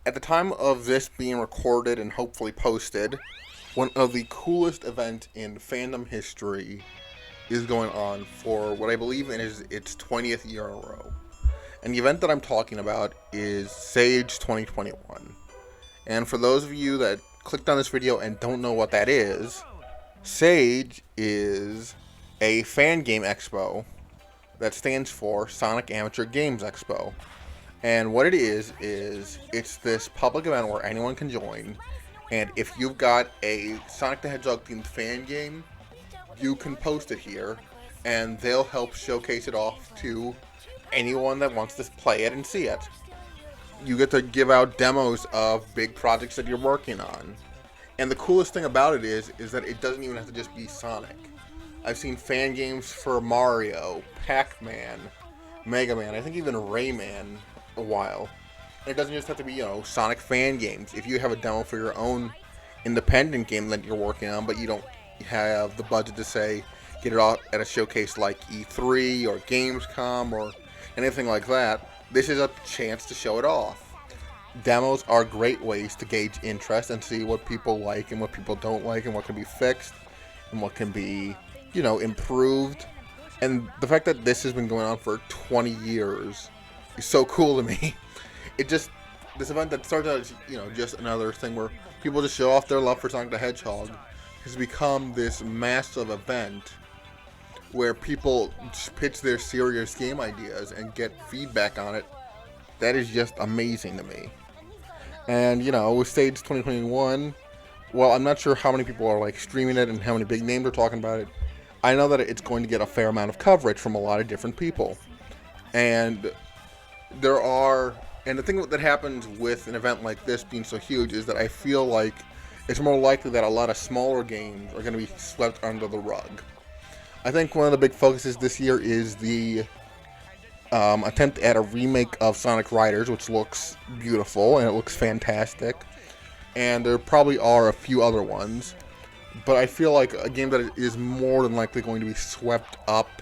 At the time of this being recorded and hopefully posted, one of the coolest events in fandom history is going on for what I believe is its 20th year in a row. And the event that I'm talking about is Sage 2021. And for those of you that clicked on this video and don't know what that is, Sage is a fan game expo that stands for Sonic Amateur Games Expo. And what it is it's this public event where anyone can join. And if you've got a Sonic the Hedgehog themed fan game, you can post it here, and they'll help showcase it off to anyone that wants to play it and see it. You get to give out demos of big projects that you're working on. And the coolest thing about it is that it doesn't even have to just be Sonic. I've seen fan games for Mario, Pac-Man, Mega Man, I think even Rayman a while. And it doesn't just have to be, Sonic fan games. If you have a demo for your own independent game that you're working on, but you don't have the budget to say get it out at a showcase like E3 or Gamescom or anything like that, this is a chance to show it off. Demos are great ways to gauge interest and see what people like and what people don't like and what can be fixed and what can be, improved. And the fact that this has been going on for 20 years is so cool to me. This event that started out as, just another thing where people just show off their love for Sonic the Hedgehog has become this massive event where people pitch their serious game ideas and get feedback on it. That is just amazing to me. And, with Stage 2021, well, I'm not sure how many people are, streaming it and how many big names are talking about it. I know that it's going to get a fair amount of coverage from a lot of different people. And and the thing that happens with an event like this being so huge is that I feel like it's more likely that a lot of smaller games are going to be swept under the rug. I think one of the big focuses this year is the attempt at a remake of Sonic Riders, which looks beautiful and it looks fantastic. And there probably are a few other ones. But I feel like a game that is more than likely going to be swept up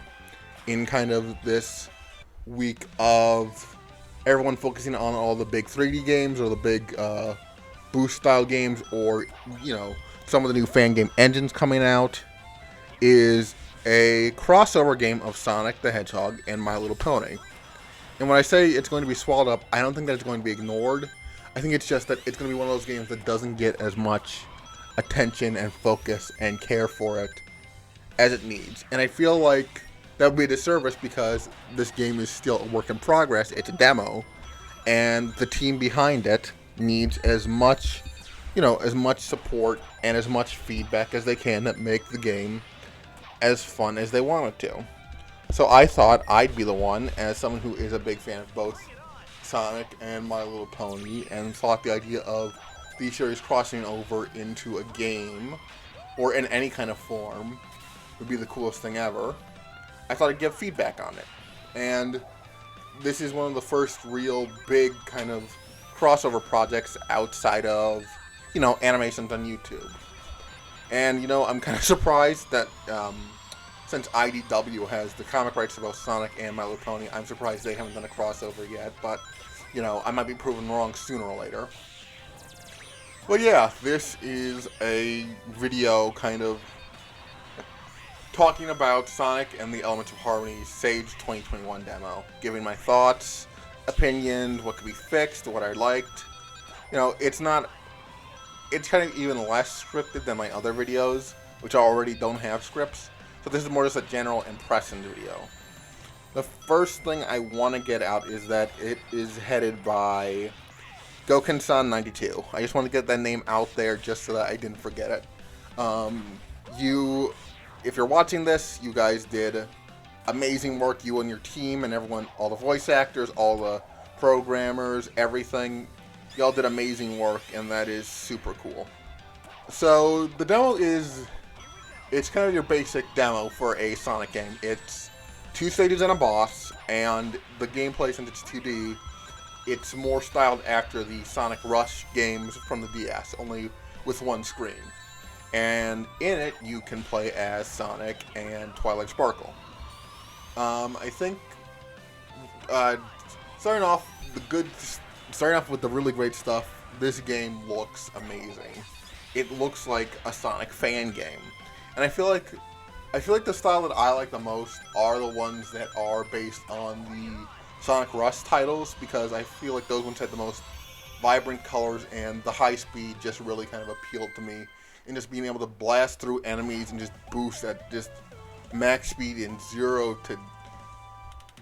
in kind of this week of everyone focusing on all the big 3D games or the big boost style games or, some of the new fan game engines coming out is a crossover game of Sonic the Hedgehog and My Little Pony. And when I say it's going to be swallowed up, I don't think that it's going to be ignored. I think it's just that it's going to be one of those games that doesn't get as much attention and focus and care for it as it needs. And I feel like that would be a disservice because this game is still a work in progress. It's a demo, and the team behind it needs as much support and as much feedback as they can that make the game as fun as they want it to. So I thought I'd be the one, as someone who is a big fan of both Sonic and My Little Pony, and thought the idea of these series crossing over into a game or in any kind of form would be the coolest thing ever. I thought I'd give feedback on it. And this is one of the first real big kind of crossover projects outside of, animations on YouTube. And, I'm kind of surprised that since IDW has the comic rights to both Sonic and My Little Pony, I'm surprised they haven't done a crossover yet. But, I might be proven wrong sooner or later. But yeah, this is a video kind of talking about Sonic and the Elements of Harmony Sage 2021 demo. Giving my thoughts, opinions, what could be fixed, what I liked. It's kind of even less scripted than my other videos, which already don't have scripts. So this is more just a general impressions video. The first thing I want to get out is that it is headed by Goken-san92. I just want to get that name out there just so that I didn't forget it. If you're watching this, you guys did amazing work, you and your team and everyone, all the voice actors, all the programmers, everything. Y'all did amazing work, and that is super cool. So the demo it's kind of your basic demo for a Sonic game. It's 2 stages and a boss, and the gameplay, since it's 2D, it's more styled after the Sonic Rush games from the DS, only with one screen. And in it, you can play as Sonic and Twilight Sparkle. I think, starting off, starting off with the really great stuff, this game looks amazing. It looks like a Sonic fan game, and I feel like the style that I like the most are the ones that are based on the Sonic Rush titles, because I feel like those ones had the most vibrant colors, and the high speed just really kind of appealed to me. And just being able to blast through enemies and just boost at just max speed in 0 to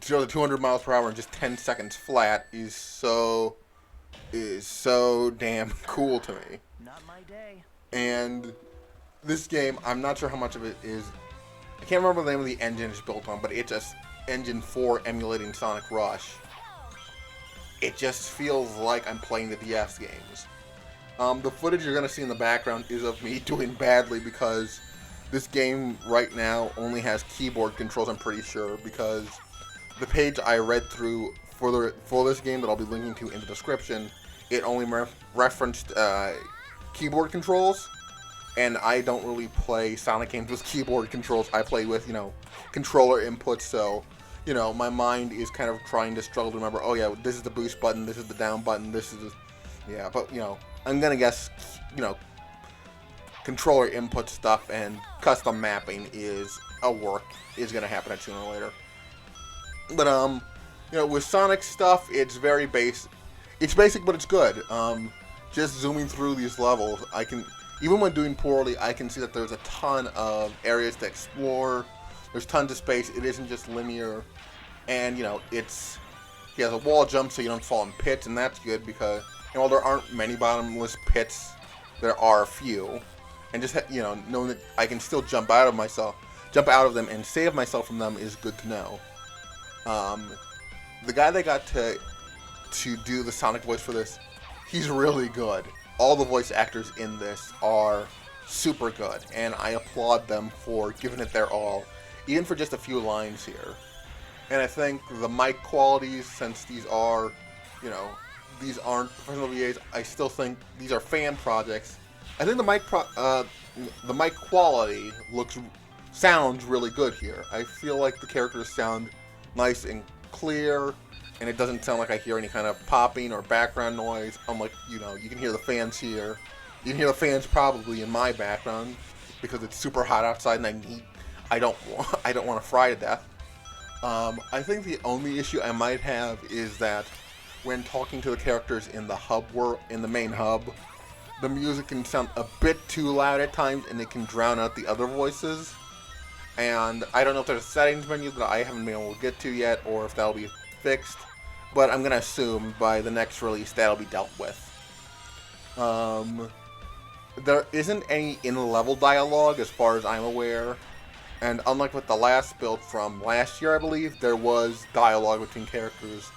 200 miles per hour in just 10 seconds flat is so damn cool to me. Not my day. And this game, I'm not sure how much of it is. I can't remember the name of the engine it's built on, but it's just engine 4 emulating Sonic Rush. It just feels like I'm playing the DS games. The footage you're going to see in the background is of me doing badly, because this game right now only has keyboard controls, I'm pretty sure, because the page I read through for this game that I'll be linking to in the description, it only referenced keyboard controls, and I don't really play Sonic games with keyboard controls. I play with, controller inputs, so, my mind is kind of trying to struggle to remember, oh yeah, this is the boost button, this is the down button, this is the, but, I'm gonna guess, controller input stuff and custom mapping is gonna happen sooner or later. But, with Sonic stuff, it's very basic. It's basic, but it's good. Just zooming through these levels, even when doing poorly, I can see that there's a ton of areas to explore. There's tons of space. It isn't just linear. And, he has a wall jump so you don't fall in pits, and that's good because, while there aren't many bottomless pits, there are a few. And just, knowing that I can still jump out of them and save myself from them is good to know. The guy that got to do the Sonic voice for this, he's really good. All the voice actors in this are super good, and I applaud them for giving it their all, even for just a few lines here. And I think the mic qualities, since these are, these aren't professional VAs, I still think these are fan projects. I think the mic quality sounds really good here. I feel like the characters sound nice and clear, and it doesn't sound like I hear any kind of popping or background noise. Unlike, you can hear the fans here. You can hear the fans probably in my background because it's super hot outside and I don't want to fry to death. I think the only issue I might have is that when talking to the characters in the main hub, the music can sound a bit too loud at times, and it can drown out the other voices. And I don't know if there's a settings menu that I haven't been able to get to yet, or if that'll be fixed. But I'm going to assume by the next release that'll be dealt with. There isn't any in-level dialogue as far as I'm aware. And unlike with the last build from last year, I believe, there was dialogue between characters.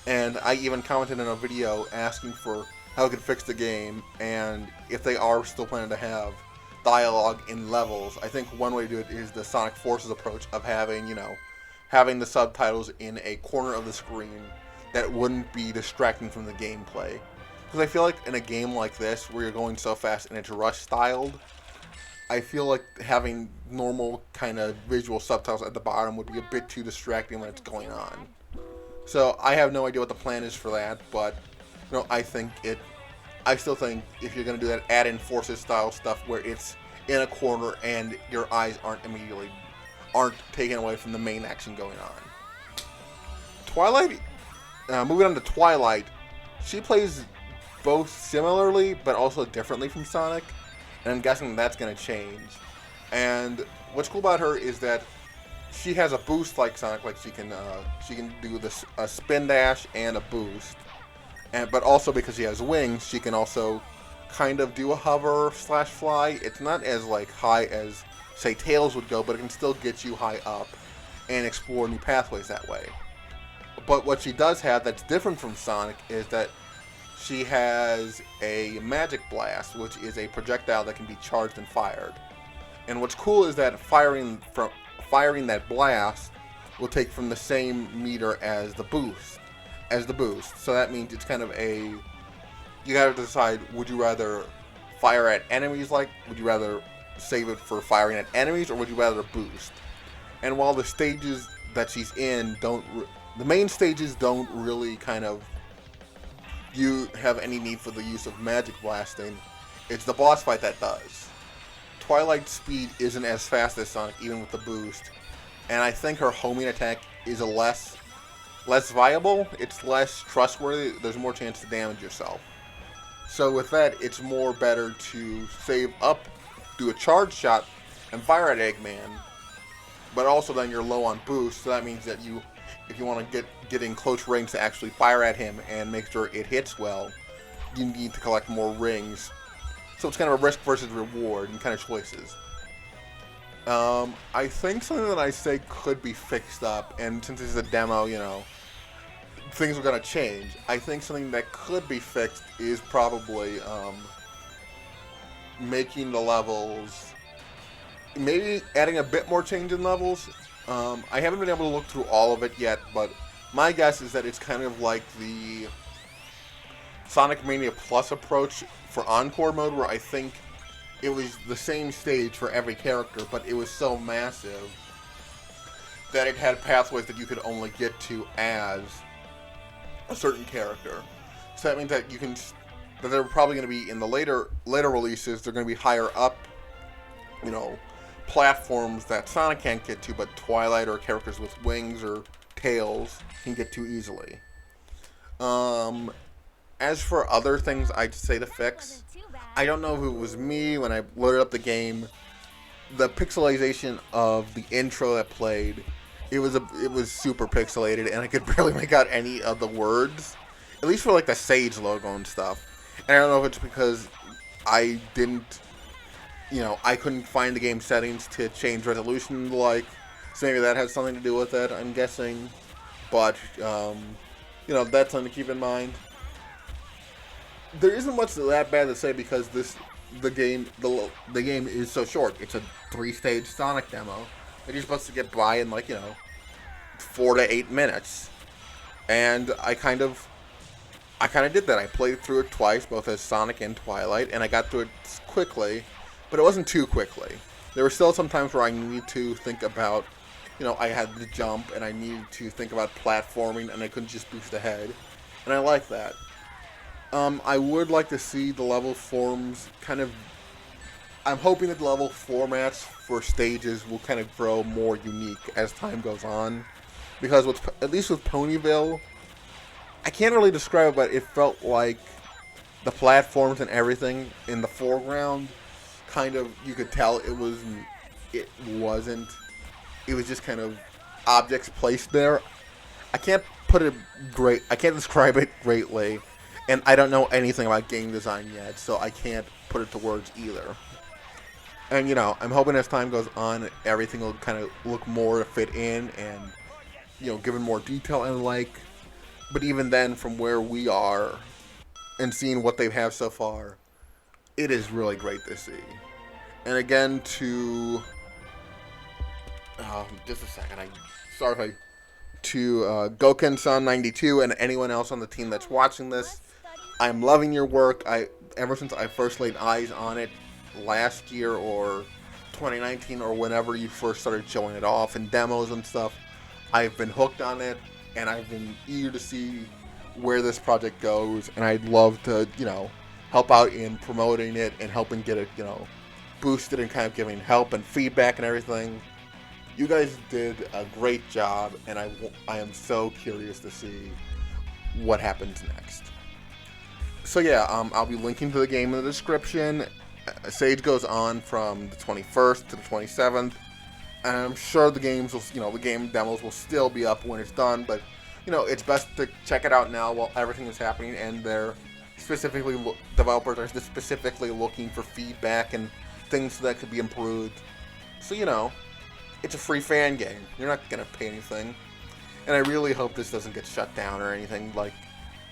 And I even commented in a video asking for how they could fix the game, and if they are still planning to have dialogue in levels. I think one way to do it is the Sonic Forces approach of having the subtitles in a corner of the screen that wouldn't be distracting from the gameplay. Because I feel like in a game like this, where you're going so fast and it's rush styled, I feel like having normal kind of visual subtitles at the bottom would be a bit too distracting when it's going on. So I have no idea what the plan is for that, but I still think if you're going to do that, add in Forces style stuff where it's in a corner and your eyes aren't taken away from the main action going on. Twilight, moving on to Twilight, she plays both similarly but also differently from Sonic, and I'm guessing that's going to change. And what's cool about her is that she has a boost like Sonic, like she can do a spin dash and a boost. But also because she has wings, she can also kind of do a hover / fly. It's not as high as, say, Tails would go, but it can still get you high up and explore new pathways that way. But what she does have that's different from Sonic is that she has a Magic Blast, which is a projectile that can be charged and fired. And what's cool is that firing that blast will take from the same meter as the boost. So that means it's kind of you gotta decide, would you rather fire at enemies would you rather save it for firing at enemies, or would you rather boost? And while the stages that she's in the main stages don't really kind of you have any need for the use of magic blasting. It's the boss fight that does. Twilight's speed isn't as fast as Sonic, even with the boost, and I think her homing attack is a less viable. It's less trustworthy. There's more chance to damage yourself. So with that, it's more better to save up, do a charge shot, and fire at Eggman. But also then you're low on boost, so that means that if you want to get in close range to actually fire at him and make sure it hits well, you need to collect more rings. So it's kind of a risk versus reward and kind of choices. I think something that I say could be fixed up, and since this is a demo, things are going to change. I think something that could be fixed is probably making the levels, maybe adding a bit more change in levels. I haven't been able to look through all of it yet, but my guess is that it's kind of like the Sonic Mania Plus approach for Encore mode, where I think it was the same stage for every character, but it was so massive that it had pathways that you could only get to as a certain character. So that means that that they're probably going to be in the later releases. They're going to be higher up, platforms that Sonic can't get to, but Twilight or characters with wings or tails can get to easily. As for other things I'd say to fix, I don't know if it was me when I loaded up the game. The pixelization of the intro that played, it was super pixelated, and I could barely make out any of the words, at least for like the Sage logo and stuff. And I don't know if it's because I couldn't find the game settings to change resolution, so maybe that has something to do with it, I'm guessing. But that's something to keep in mind. There isn't much that bad to say because the game is so short. It's a 3-stage Sonic demo that you're supposed to get by in 4 to 8 minutes, and I kind of did that. I played through it twice, both as Sonic and Twilight, and I got through it quickly, but it wasn't too quickly. There were still some times where I needed to think about, I had to jump, and I needed to think about platforming, and I couldn't just boost ahead, and I like that. I would like to see the level forms I'm hoping that the level formats for stages will kind of grow more unique as time goes on. Because at least with Ponyville, I can't really describe it, but it felt like the platforms and everything in the foreground, you could tell it wasn't. It was just kind of objects placed there. I can't describe it greatly. And I don't know anything about game design yet, so I can't put it to words either. And, I'm hoping as time goes on, everything will kind of look more to fit in and, given more detail and But even then, from where we are and seeing what they have so far, it is really great to see. And again, just a second, to Goken-san92 and anyone else on the team that's watching this, I'm loving your work. Ever since I first laid eyes on it last year or 2019 or whenever you first started showing it off in demos and stuff, I've been hooked on it, and I've been eager to see where this project goes, and I'd love to, help out in promoting it and helping get it, boosted and kind of giving help and feedback and everything. You guys did a great job, and I am so curious to see what happens next. So yeah, I'll be linking to the game in the description. Sage goes on from the 21st to the 27th, and I'm sure the game demos will still be up when it's done, but it's best to check it out now while everything is happening, and developers are specifically looking for feedback and things that could be improved. So it's a free fan game. You're not gonna pay anything, and I really hope this doesn't get shut down or anything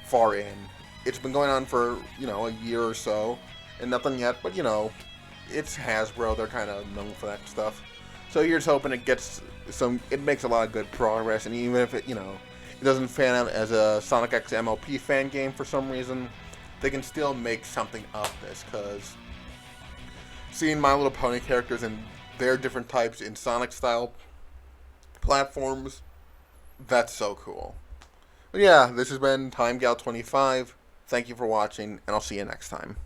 far in. It's been going on for, a year or so, and nothing yet, but, it's Hasbro. They're kind of known for that stuff. So here's hoping it makes a lot of good progress, and even if it doesn't fan out as a Sonic X MLP fan game for some reason, they can still make something of this, because seeing My Little Pony characters and their different types in Sonic-style platforms, that's so cool. But yeah, this has been TimeGal25. Thank you for watching, and I'll see you next time.